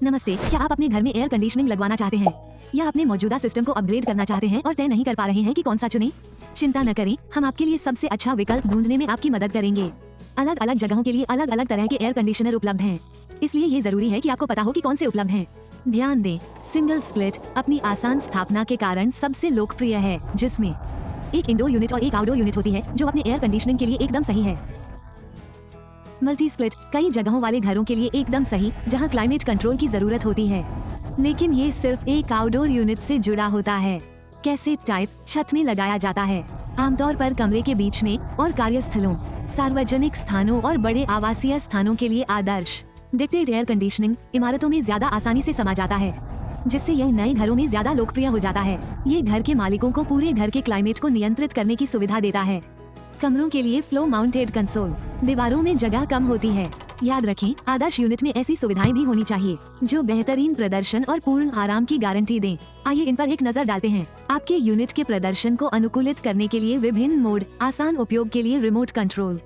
नमस्ते, क्या आप अपने घर में एयर कंडीशनिंग लगवाना चाहते हैं या अपने मौजूदा सिस्टम को अपग्रेड करना चाहते हैं और तय नहीं कर पा रहे हैं कि कौन सा चुनें? चिंता न करें, हम आपके लिए सबसे अच्छा विकल्प ढूंढने में आपकी मदद करेंगे। अलग अलग जगहों के लिए अलग अलग तरह के एयर कंडीशनर उपलब्ध हैं, इसलिए ये जरूरी है कि आपको पता हो कि कौन से उपलब्ध हैं। ध्यान दें, सिंगल स्प्लिट अपनी आसान स्थापना के कारण सबसे लोकप्रिय है, जिसमें एक इंडोर यूनिट और एक आउटडोर यूनिट होती है जो अपने एयर कंडीशनिंग के लिए एकदम सही है। मल्टी स्प्लिट कई जगहों वाले घरों के लिए एकदम सही, जहां क्लाइमेट कंट्रोल की जरूरत होती है, लेकिन ये सिर्फ एक आउटडोर यूनिट से जुड़ा होता है। कैसेट टाइप छत में लगाया जाता है, आमतौर पर कमरे के बीच में और कार्यस्थलों, सार्वजनिक स्थानों और बड़े आवासीय स्थानों के लिए आदर्श। डिक्टेड एयर कंडीशनिंग इमारतों में ज्यादा आसानी से समा जाता है, जिससे यह नए घरों में ज्यादा लोकप्रिय हो जाता है। ये घर के मालिकों को पूरे घर के क्लाइमेट को नियंत्रित करने की सुविधा देता है। कमरों के लिए फ्लो माउंटेड कंसोल, दीवारों में जगह कम होती है। याद रखें, आदर्श यूनिट में ऐसी सुविधाएं भी होनी चाहिए जो बेहतरीन प्रदर्शन और पूर्ण आराम की गारंटी दें। आइए इन पर एक नजर डालते हैं। आपके यूनिट के प्रदर्शन को अनुकूलित करने के लिए विभिन्न मोड, आसान उपयोग के लिए रिमोट कंट्रोल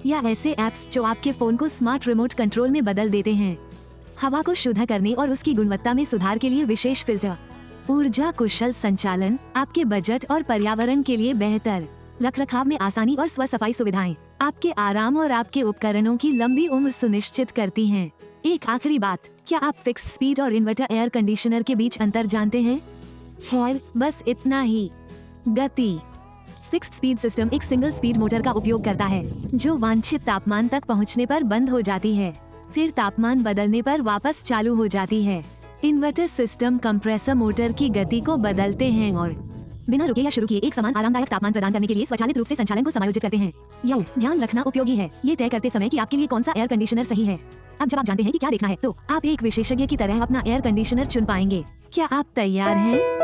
या ऐसे ऐप्स जो आपके फोन को स्मार्ट रिमोट कंट्रोल में बदल देते हैं। हवा को शुद्ध करने और उसकी गुणवत्ता में सुधार के लिए विशेष फिल्टर, ऊर्जा कुशल संचालन, आपके बजट और पर्यावरण के लिए बेहतर रखरखाव में आसानी और स्व सफाई सुविधाएं आपके आराम और आपके उपकरणों की लंबी उम्र सुनिश्चित करती हैं। एक आखिरी बात, क्या आप फिक्स्ड स्पीड और इन्वर्टर एयर कंडीशनर के बीच अंतर जानते हैं? खैर, बस इतना ही। गति। फिक्स्ड स्पीड सिस्टम एक सिंगल स्पीड मोटर का उपयोग करता है, जो वांछित तापमान तक पहुंचने पर बंद हो जाती है, फिर तापमान बदलने पर वापस चालू हो जाती है। इन्वर्टर सिस्टम कंप्रेसर मोटर की गति को बदलते हैं और बिना रुके या शुरू किए एक समान आरामदायक तापमान प्रदान करने के लिए स्वचालित रूप से संचालन को समायोजित करते हैं। यह ध्यान रखना उपयोगी है, ये तय करते समय कि आपके लिए कौन सा एयर कंडीशनर सही है। अब जब आप जानते हैं कि क्या देखना है, तो आप एक विशेषज्ञ की तरह अपना एयर कंडीशनर चुन पाएंगे। क्या आप तैयार हैं?